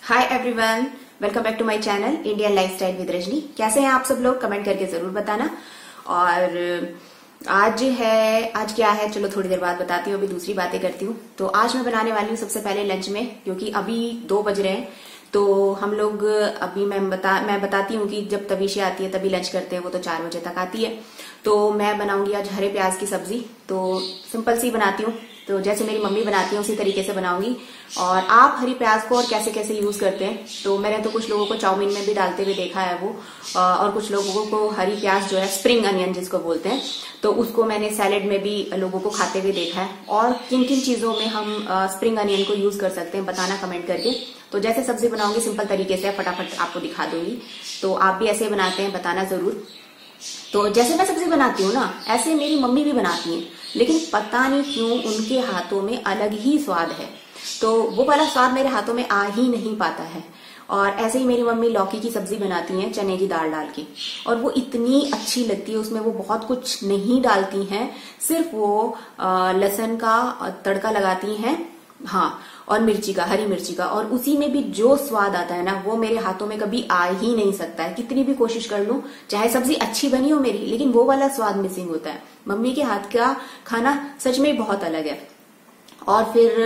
Hi everyone, welcome back to my channel Indian lifestyle with Rajni. कैसे हैं आप सब लोग? कमेंट करके जरूर बताना। और आज क्या है, चलो थोड़ी देर बाद बताती हूँ, अभी दूसरी बातें करती हूँ। तो आज मैं बनाने वाली हूँ सबसे पहले लंच में, क्योंकि अभी 2 बज रहे हैं। तो हम लोग अभी मैं बताती हूँ कि जब तविशी आती है तभी लंच करते हैं, वो तो 4 बजे तक आती है। तो मैं बनाऊंगी आज हरे प्याज की सब्जी। तो सिंपल सी बनाती हूँ, तो जैसे मेरी मम्मी बनाती है उसी तरीके से बनाऊंगी। और आप हरी प्याज को और कैसे कैसे यूज करते हैं, तो मैंने तो कुछ लोगों को चाउमीन में भी डालते हुए देखा है वो, और कुछ लोगों को हरी प्याज जो है स्प्रिंग अनियन जिसको बोलते हैं, तो उसको मैंने सैलेड में भी लोगों को खाते हुए देखा है। और किन किन चीजों में हम स्प्रिंग अनियन को यूज कर सकते हैं बताना कमेंट करके। तो जैसे सब्जी बनाऊंगी सिंपल तरीके से फटाफट आपको दिखा दूंगी, तो आप भी ऐसे बनाते हैं बताना जरूर। तो जैसे मैं सब्जी बनाती हूँ ना, ऐसे मेरी मम्मी भी बनाती हैं, लेकिन पता नहीं क्यों उनके हाथों में अलग ही स्वाद है। तो वो वाला स्वाद मेरे हाथों में आ ही नहीं पाता है। और ऐसे ही मेरी मम्मी लौकी की सब्जी बनाती हैं चने की दाल डाल के, और वो इतनी अच्छी लगती है। उसमें वो बहुत कुछ नहीं डालती हैं, सिर्फ वो लहसुन का तड़का लगाती हैं, हाँ, और मिर्ची का, हरी मिर्ची का, और उसी में भी जो स्वाद आता है ना, वो मेरे हाथों में कभी आ ही नहीं सकता है। कितनी भी कोशिश कर लूं, चाहे सब्जी अच्छी बनी हो मेरी, लेकिन वो वाला स्वाद मिसिंग होता है। मम्मी के हाथ का खाना सच में बहुत अलग है। और फिर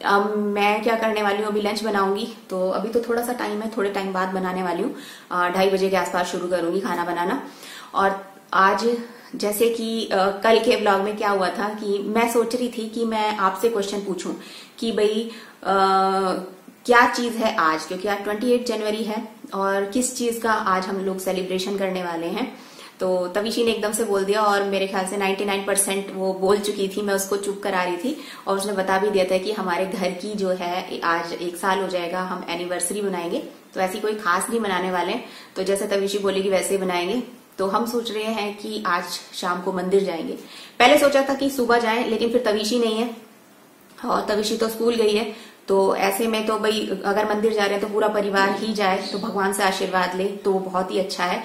अब मैं क्या करने वाली हूँ, अभी लंच बनाऊंगी। तो अभी तो थोड़ा सा टाइम है, थोड़े टाइम बाद बनाने वाली हूँ। 2:30 बजे के आसपास शुरू करूंगी खाना बनाना। और आज जैसे कि कल के ब्लॉग में क्या हुआ था कि मैं सोच रही थी कि मैं आपसे क्वेश्चन पूछूं कि भाई क्या चीज है आज, क्योंकि आज 28 जनवरी है, और किस चीज का आज हम लोग सेलिब्रेशन करने वाले हैं। तो तविशी ने एकदम से बोल दिया, और मेरे ख्याल से 99% वो बोल चुकी थी, मैं उसको चुप करा रही थी। और उसने बता भी दिया था कि हमारे घर की जो है आज 1 साल हो जाएगा, हम एनिवर्सरी बनाएंगे। तो ऐसी कोई खास नहीं बनाने वाले हैं, तो जैसे तविशी बोलेगी वैसे ही बनाएंगे। तो हम सोच रहे हैं कि आज शाम को मंदिर जाएंगे। पहले सोचा था कि सुबह जाएं, लेकिन फिर तविशी नहीं है और तविशी तो स्कूल गई है। तो ऐसे में तो भाई अगर मंदिर जा रहे हैं तो पूरा परिवार ही जाए, तो भगवान से आशीर्वाद ले, तो वो बहुत ही अच्छा है।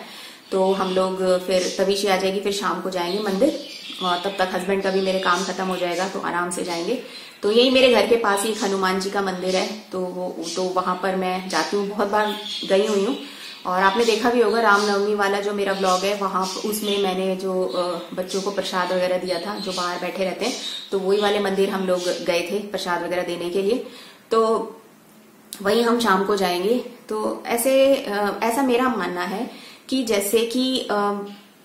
तो हम लोग फिर तविशी आ जाएगी, फिर शाम को जाएंगे मंदिर, और तब तक हस्बैंड का भी मेरे काम खत्म हो जाएगा, तो आराम से जाएंगे। तो यही मेरे घर के पास ही हनुमान जी का मंदिर है, तो वहां पर मैं जाती हूँ, बहुत बार गई हुई हूँ। और आपने देखा भी होगा रामनवमी वाला जो मेरा ब्लॉग है, वहां उसमें मैंने जो बच्चों को प्रसाद वगैरह दिया था, जो बाहर बैठे रहते हैं, तो वही वाले मंदिर हम लोग गए थे प्रसाद वगैरह देने के लिए। तो वहीं हम शाम को जाएंगे। तो ऐसा मेरा मानना है कि जैसे कि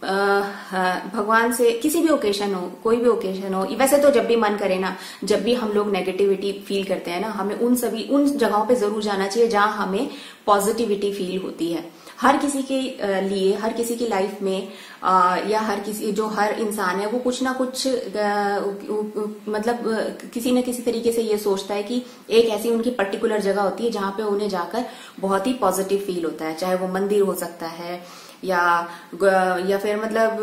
भगवान से किसी भी ओकेशन हो, कोई भी ओकेशन हो, वैसे तो जब भी मन करे ना, जब भी हम लोग नेगेटिविटी फील करते हैं ना, हमें उन जगहों पे जरूर जाना चाहिए जहां हमें पॉजिटिविटी फील होती है। हर किसी के लिए, हर किसी की लाइफ में या हर इंसान है, वो कुछ ना कुछ मतलब किसी न किसी तरीके से ये सोचता है कि एक ऐसी उनकी पर्टिकुलर जगह होती है जहां पे उन्हें जाकर बहुत ही पॉजिटिव फील होता है। चाहे वो मंदिर हो सकता है, या फिर मतलब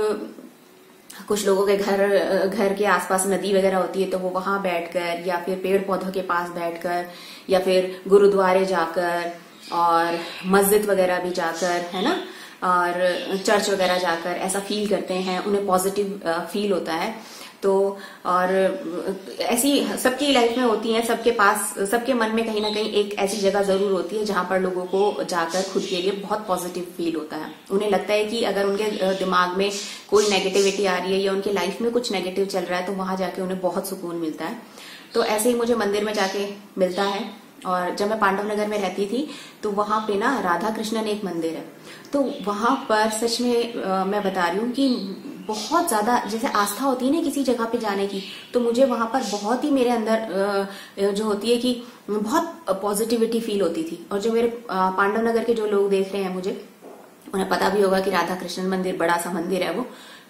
कुछ लोगों के घर के आसपास नदी वगैरह होती है, तो वो वहां बैठकर, या फिर पेड़ पौधों के पास बैठकर, या फिर गुरुद्वारे जाकर, और मस्जिद वगैरह भी जाकर, है ना, और चर्च वगैरह जाकर ऐसा फील करते हैं, उन्हें पॉजिटिव फील होता है। तो और ऐसी सबकी लाइफ में होती है, सबके पास, सबके मन में कहीं ना कहीं एक ऐसी जगह जरूर होती है जहां पर लोगों को जाकर खुद के लिए बहुत पॉजिटिव फील होता है। उन्हें लगता है कि अगर उनके दिमाग में कोई नेगेटिविटी आ रही है, या उनके लाइफ में कुछ नेगेटिव चल रहा है, तो वहां जाके उन्हें बहुत सुकून मिलता है। तो ऐसे ही मुझे मंदिर में जाके मिलता है। और जब मैं पांडव नगर में रहती थी, तो वहां पे ना राधा कृष्णन एक मंदिर है, तो वहां पर सच में मैं बता रही हूँ कि बहुत ज्यादा जैसे आस्था होती है ना किसी जगह पे जाने की, तो मुझे वहां पर बहुत ही मेरे अंदर जो होती है कि बहुत पॉजिटिविटी फील होती थी। और जो मेरे पांडव नगर के जो लोग देख रहे हैं, मुझे उन्हें पता भी होगा कि राधा कृष्ण मंदिर बड़ा सा मंदिर है वो।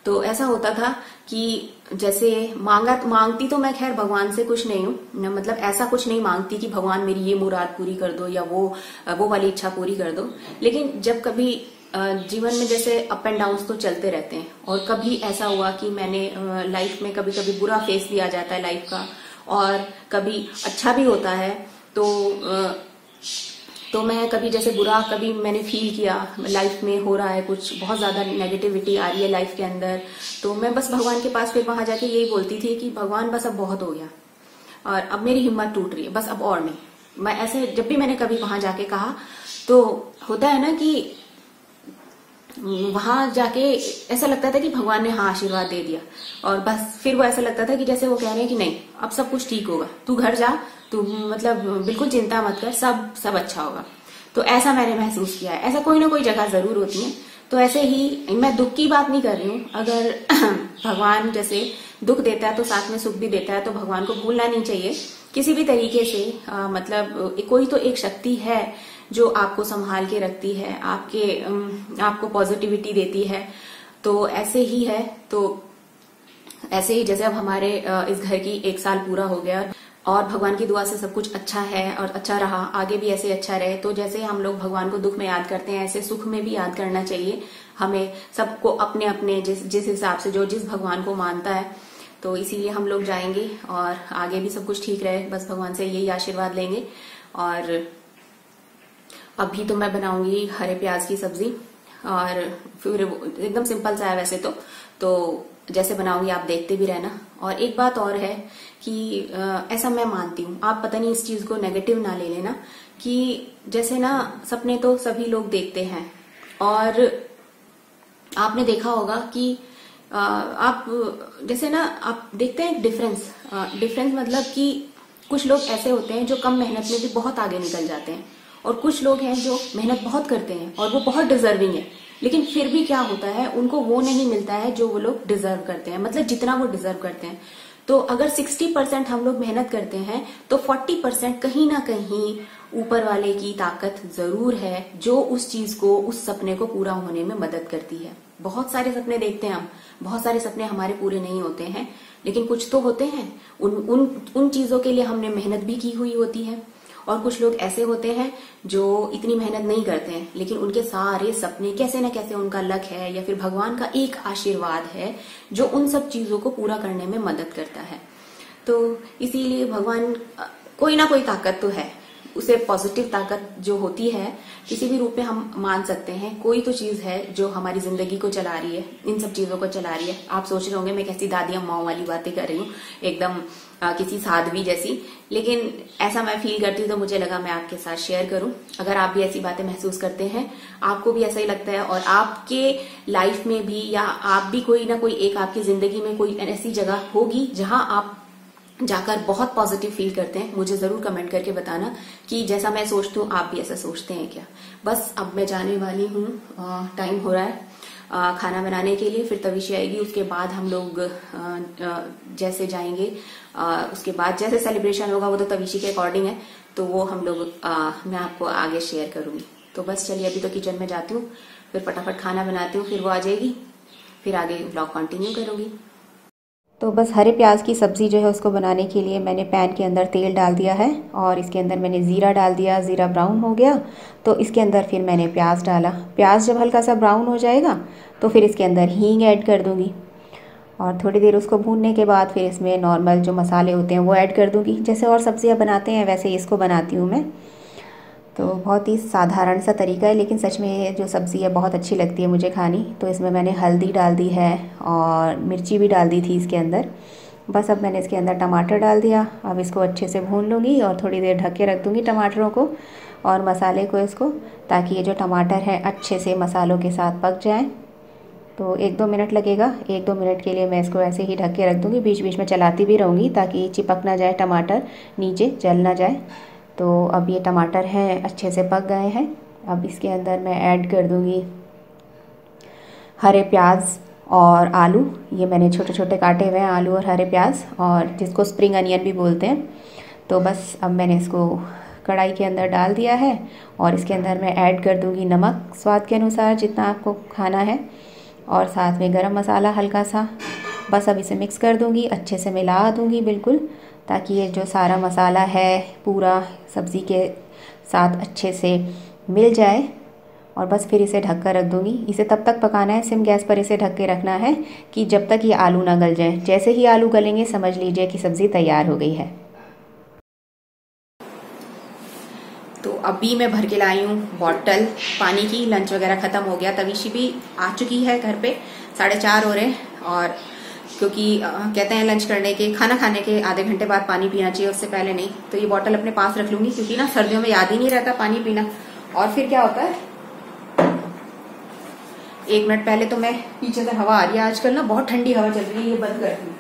तो ऐसा होता था कि जैसे मांगती तो मैं खैर भगवान से कुछ नहीं हूँ, मतलब ऐसा कुछ नहीं मांगती कि भगवान मेरी ये मुराद पूरी कर दो, या वो वाली इच्छा पूरी कर दो। लेकिन जब कभी जीवन में जैसे अप एंड डाउन तो चलते रहते हैं, और कभी ऐसा हुआ कि मैंने लाइफ में कभी कभी बुरा फेस दिया जाता है लाइफ का, और कभी अच्छा भी होता है। तो मैं कभी जैसे बुरा कभी मैंने फील किया, लाइफ में हो रहा है कुछ, बहुत ज्यादा नेगेटिविटी आ रही है लाइफ के अंदर, तो मैं बस भगवान के पास फिर वहां जाके यही बोलती थी कि भगवान बस अब बहुत हो गया, और अब मेरी हिम्मत टूट रही है, बस अब और नहीं। मैं ऐसे जब भी मैंने कभी वहां जाके कहा तो होता है ना कि वहां जाके ऐसा लगता था कि भगवान ने हाँ आशीर्वाद दे दिया, और बस फिर वो ऐसा लगता था कि जैसे वो कह रहे हैं कि नहीं अब सब कुछ ठीक होगा, तू घर जा, तू मतलब बिल्कुल चिंता मत कर, सब अच्छा होगा। तो ऐसा मैंने महसूस किया है। ऐसा कोई ना कोई जगह जरूर होती है। तो ऐसे ही मैं दुख की बात नहीं कर रही हूँ, अगर भगवान जैसे दुख देता है तो साथ में सुख भी देता है, तो भगवान को भूलना नहीं चाहिए किसी भी तरीके से। मतलब कोई तो एक शक्ति है जो आपको संभाल के रखती है, आपको पॉजिटिविटी देती है। तो ऐसे ही है। तो ऐसे ही जैसे अब हमारे इस घर की 1 साल पूरा हो गया और भगवान की दुआ से सब कुछ अच्छा है और अच्छा रहा, आगे भी ऐसे अच्छा रहे। तो जैसे हम लोग भगवान को दुख में याद करते हैं, ऐसे सुख में भी याद करना चाहिए हमें सबको, अपने अपने जिस हिसाब से जो जिस भगवान को मानता है। तो इसीलिए हम लोग जाएंगे और आगे भी सब कुछ ठीक रहे, बस भगवान से यही आशीर्वाद लेंगे। और अभी तो मैं बनाऊंगी हरे प्याज की सब्जी, और फिर एकदम सिंपल सा है वैसे तो जैसे बनाऊंगी आप देखते भी रहना। और एक बात और है कि ऐसा मैं मानती हूँ, आप पता नहीं इस चीज को नेगेटिव ना ले लेना, कि जैसे ना सपने तो सभी लोग देखते हैं, और आपने देखा होगा कि आप जैसे ना आप देखते हैं डिफरेंस मतलब कि कुछ लोग ऐसे होते हैं जो कम मेहनत में भी बहुत आगे निकल जाते हैं, और कुछ लोग हैं जो मेहनत बहुत करते हैं और वो बहुत डिजर्विंग है, लेकिन फिर भी क्या होता है उनको वो नहीं मिलता है जो वो लोग डिजर्व करते हैं, मतलब जितना वो डिजर्व करते हैं। तो अगर 60% हम लोग मेहनत करते हैं तो 40% कहीं ना कहीं ऊपर वाले की ताकत जरूर है जो उस चीज को, उस सपने को पूरा होने में मदद करती है। बहुत सारे सपने देखते हैं हम, बहुत सारे सपने हमारे पूरे नहीं होते हैं, लेकिन कुछ तो होते हैं। उन चीजों के लिए हमने मेहनत भी की हुई होती है। और कुछ लोग ऐसे होते हैं जो इतनी मेहनत नहीं करते हैं, लेकिन उनके सारे सपने कैसे न कैसे उनका लक है या फिर भगवान का एक आशीर्वाद है जो उन सब चीजों को पूरा करने में मदद करता है। तो इसीलिए भगवान कोई ना कोई ताकत तो है, उसे पॉजिटिव ताकत जो होती है किसी भी रूप में हम मान सकते हैं। कोई तो चीज है जो हमारी जिंदगी को चला रही है, इन सब चीजों को चला रही है। आप सोच रहे होंगे मैं कैसी दादी अम्माओं वाली बातें कर रही हूँ, एकदम किसी साध्वी जैसी, लेकिन ऐसा मैं फील करती हूँ तो मुझे लगा मैं आपके साथ शेयर करूं। अगर आप भी ऐसी बातें महसूस करते हैं, आपको भी ऐसा ही लगता है और आपके लाइफ में भी, या आप भी कोई ना कोई एक आपकी जिंदगी में कोई ऐसी जगह होगी जहां आप जाकर बहुत पॉजिटिव फील करते हैं, मुझे जरूर कमेंट करके बताना कि जैसा मैं सोचती हूँ आप भी ऐसा सोचते हैं क्या। बस अब मैं जाने वाली हूँ, टाइम हो रहा है खाना बनाने के लिए, फिर तविशी आएगी, उसके बाद हम लोग जैसे जाएंगे, उसके बाद जैसे सेलिब्रेशन होगा वो तो तविशी के अकॉर्डिंग है, तो वो हम लोग मैं आपको आगे शेयर करूंगी। तो बस चलिए अभी तो किचन में जाती हूँ, फिर फटाफट खाना बनाती हूँ, फिर वो आ जाएगी, फिर आगे ब्लॉग कंटिन्यू करूंगी। तो बस हरे प्याज की सब्ज़ी जो है उसको बनाने के लिए मैंने पैन के अंदर तेल डाल दिया है और इसके अंदर मैंने ज़ीरा डाल दिया। ज़ीरा ब्राउन हो गया तो इसके अंदर फिर मैंने प्याज डाला। प्याज जब हल्का सा ब्राउन हो जाएगा तो फिर इसके अंदर हींग ऐड कर दूँगी और थोड़ी देर उसको भूनने के बाद फिर इसमें नॉर्मल जो मसाले होते हैं वो ऐड कर दूँगी। जैसे और सब्ज़ियाँ बनाते हैं वैसे इसको बनाती हूँ मैं। तो बहुत ही साधारण सा तरीका है, लेकिन सच में ये जो सब्ज़ी है बहुत अच्छी लगती है मुझे खानी। तो इसमें मैंने हल्दी डाल दी है और मिर्ची भी डाल दी थी इसके अंदर। बस अब मैंने इसके अंदर टमाटर डाल दिया। अब इसको अच्छे से भून लूँगी और थोड़ी देर ढक के रख दूँगी टमाटरों को और मसाले को इसको, ताकि ये जो टमाटर है अच्छे से मसालों के साथ पक जाएँ। तो 1-2 मिनट लगेगा। 1-2 मिनट के लिए मैं इसको ऐसे ही ढक के रख दूँगी, बीच बीच में चलाती भी रहूँगी ताकि चिपक ना जाए टमाटर, नीचे जल ना जाए। तो अब ये टमाटर हैं अच्छे से पक गए हैं। अब इसके अंदर मैं ऐड कर दूँगी हरे प्याज और आलू। ये मैंने छोटे छोटे काटे हुए हैं आलू और हरे प्याज, और जिसको स्प्रिंग अनियन भी बोलते हैं। तो बस अब मैंने इसको कढ़ाई के अंदर डाल दिया है और इसके अंदर मैं ऐड कर दूँगी नमक स्वाद के अनुसार जितना आपको खाना है, और साथ में गरम मसाला हल्का सा। बस अब इसे मिक्स कर दूँगी, अच्छे से मिला दूँगी बिल्कुल, ताकि ये जो सारा मसाला है पूरा सब्ज़ी के साथ अच्छे से मिल जाए। और बस फिर इसे ढक कर रख दूँगी। इसे तब तक पकाना है, सिम गैस पर इसे ढक के रखना है कि जब तक ये आलू ना गल जाए। जैसे ही आलू गलेंगे समझ लीजिए कि सब्ज़ी तैयार हो गई है। तो अभी मैं भर के लाई हूँ बॉटल पानी की। लंच वगैरह ख़त्म हो गया, तविशी भी आ चुकी है घर पे, 4:30 हो रहे हैं। और क्योंकि कहते हैं लंच करने के, खाना खाने के आधे घंटे बाद पानी पीना चाहिए, उससे पहले नहीं। तो ये बॉटल अपने पास रख लूंगी, क्योंकि ना सर्दियों में याद ही नहीं रहता पानी पीना। और फिर क्या होता है, 1 मिनट पहले तो मैं, पीछे से हवा आ रही है, आजकल ना बहुत ठंडी हवा चल रही है, ये बंद करती हूँ।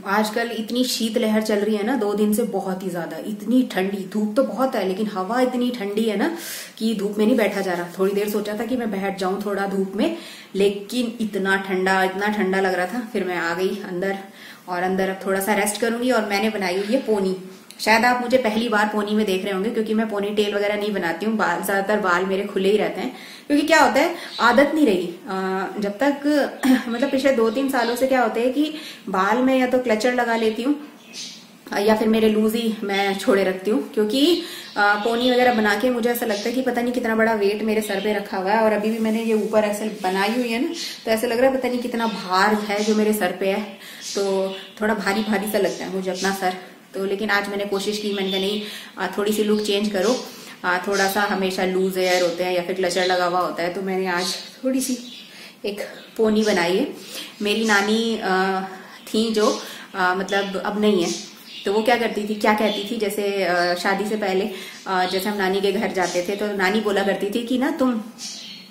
आजकल इतनी शीतलहर चल रही है ना 2 दिन से, बहुत ही ज्यादा, इतनी ठंडी। धूप तो बहुत है लेकिन हवा इतनी ठंडी है ना कि धूप में नहीं बैठा जा रहा। थोड़ी देर सोचा था कि मैं बैठ जाऊं थोड़ा धूप में, लेकिन इतना ठंडा लग रहा था। फिर मैं आ गई अंदर, और अंदर अब थोड़ा सा रेस्ट करूंगी। और मैंने बनाई हुई है पोनी। शायद आप मुझे पहली बार पोनी में देख रहे होंगे, क्योंकि मैं पोनी टेल वगैरह नहीं बनाती हूँ। ज्यादातर बाल मेरे खुले ही रहते हैं, क्योंकि क्या होता है, आदत नहीं रही जब तक मतलब पिछले 2-3 सालों से क्या होता है कि बाल में या तो क्लचर लगा लेती हूँ या फिर मेरे लूज ही मैं छोड़े रखती हूँ। क्योंकि पोनी वगैरह बना के मुझे ऐसा लगता है कि पता नहीं कितना बड़ा वेट मेरे सर पे रखा हुआ है। और अभी भी मैंने ये ऊपर ऐसे बनाई हुई है ना, तो ऐसा लग रहा है पता नहीं कितना भार है जो मेरे सर पे है। तो थोड़ा भारी भारी सा लगता है मुझे अपना सर। तो लेकिन आज मैंने कोशिश की, मैंने कहा नहीं थोड़ी सी लुक चेंज करो। थोड़ा सा हमेशा लूज हेयर होते हैं या फिर क्लचर लगा हुआ होता है, तो मैंने आज थोड़ी सी एक पोनी बनाई है। मेरी नानी थी जो मतलब अब नहीं है, तो वो क्या कहती थी, जैसे शादी से पहले जैसे हम नानी के घर जाते थे तो नानी बोला करती थी कि ना तुम,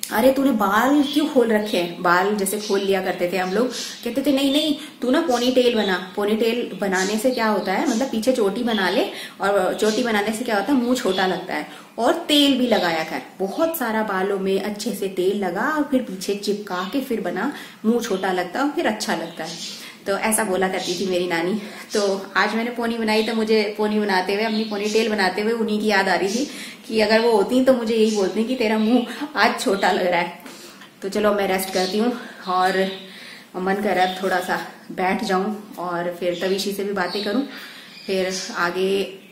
अरे तूने बाल क्यों खोल रखे हैं, बाल जैसे खोल लिया करते थे हम लोग। कहते थे नहीं तू ना पोनी टेल बना। पोनी टेल बनाने से क्या होता है, मतलब पीछे चोटी बना ले, और चोटी बनाने से क्या होता है, मुंह छोटा लगता है। और तेल भी लगाया कर, बहुत सारा बालों में अच्छे से तेल लगा और फिर पीछे चिपका के फिर बना, मुंह छोटा लगता है और फिर अच्छा लगता है। तो ऐसा बोला करती थी मेरी नानी। तो आज मैंने पोनी बनाई, तो मुझे पोनी बनाते हुए, अपनी पोनी टेल बनाते हुए उन्हीं की याद आ रही थी कि अगर वो होती तो मुझे यही बोलती कि तेरा मुंह आज छोटा लग रहा है। तो चलो मैं रेस्ट करती हूँ, और मन कर रहा है थोड़ा सा बैठ जाऊं और फिर तविशी से भी बातें करूं। फिर आगे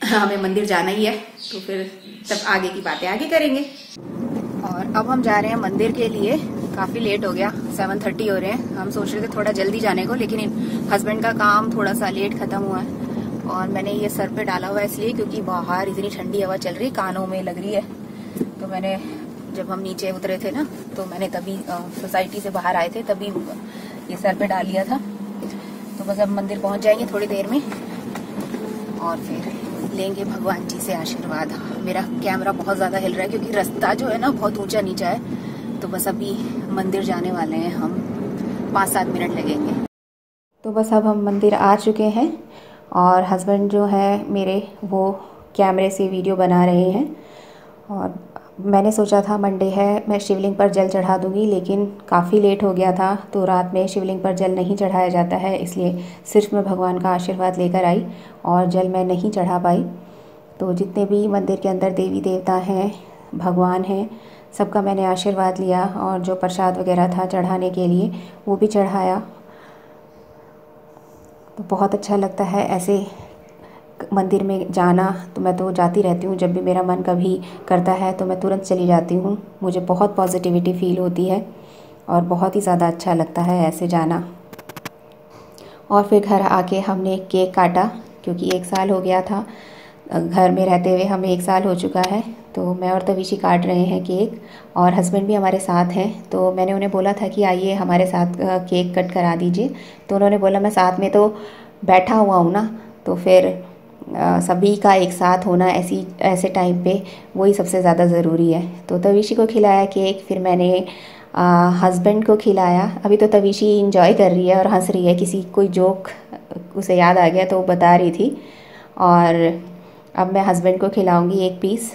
हमें मंदिर जाना ही है, तो फिर तब आगे की बातें आगे करेंगे। और अब हम जा रहे हैं मंदिर के लिए। काफी लेट हो गया, 7:30 हो रहे हैं। हम सोच रहे थे थोड़ा जल्दी जाने को, लेकिन हस्बैंड का काम थोड़ा सा लेट खत्म हुआ है। और मैंने ये सर पे डाला हुआ है इसलिए क्योंकि बाहर इतनी ठंडी हवा चल रही है, कानों में लग रही है। तो मैंने, जब हम नीचे उतरे थे ना, तो मैंने तभी सोसाइटी से बाहर आए थे तभी ये सर पे डाल लिया था। तो बस अब मंदिर पहुंच जाएंगे थोड़ी देर में, और फिर लेंगे भगवान जी से आशीर्वाद। मेरा कैमरा बहुत ज्यादा हिल रहा है क्योंकि रास्ता जो है ना बहुत ऊंचा नीचा है। तो बस अभी मंदिर जाने वाले हैं हम, 5-7 मिनट लगेंगे। तो बस अब हम मंदिर आ चुके हैं, और हस्बैंड जो है मेरे वो कैमरे से वीडियो बना रहे हैं। और मैंने सोचा था मंडे है, मैं शिवलिंग पर जल चढ़ा दूंगी, लेकिन काफ़ी लेट हो गया था। तो रात में शिवलिंग पर जल नहीं चढ़ाया जाता है, इसलिए सिर्फ मैं भगवान का आशीर्वाद लेकर आई और जल मैं नहीं चढ़ा पाई। तो जितने भी मंदिर के अंदर देवी देवता हैं, भगवान हैं, सबका मैंने आशीर्वाद लिया, और जो प्रसाद वगैरह था चढ़ाने के लिए वो भी चढ़ाया। तो बहुत अच्छा लगता है ऐसे मंदिर में जाना। तो मैं तो जाती रहती हूँ, जब भी मेरा मन कभी करता है तो मैं तुरंत चली जाती हूँ। मुझे बहुत पॉजिटिविटी फील होती है और बहुत ही ज़्यादा अच्छा लगता है ऐसे जाना। और फिर घर आके हमने केक काटा, क्योंकि 1 साल हो गया था घर में रहते हुए, हमें 1 साल हो चुका है। तो मैं और तविशी काट रहे हैं केक, और हस्बैंड भी हमारे साथ हैं। तो मैंने उन्हें बोला था कि आइए हमारे साथ केक कट करा दीजिए। तो उन्होंने बोला मैं साथ में तो बैठा हुआ हूँ ना, तो फिर सभी का एक साथ होना ऐसे टाइम पे वही सबसे ज़्यादा ज़रूरी है। तो तविशी को खिलाया केक, फिर मैंने हस्बैंड को खिलाया। अभी तो तविशी इंजॉय कर रही है और हंस रही है, किसी कोई जोक उसे याद आ गया तो वो बता रही थी। और अब मैं हस्बैंड को खिलाऊंगी 1 पीस।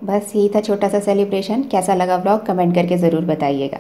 बस यही था छोटा सा सेलिब्रेशन। कैसा लगा व्लॉग कमेंट करके ज़रूर बताइएगा।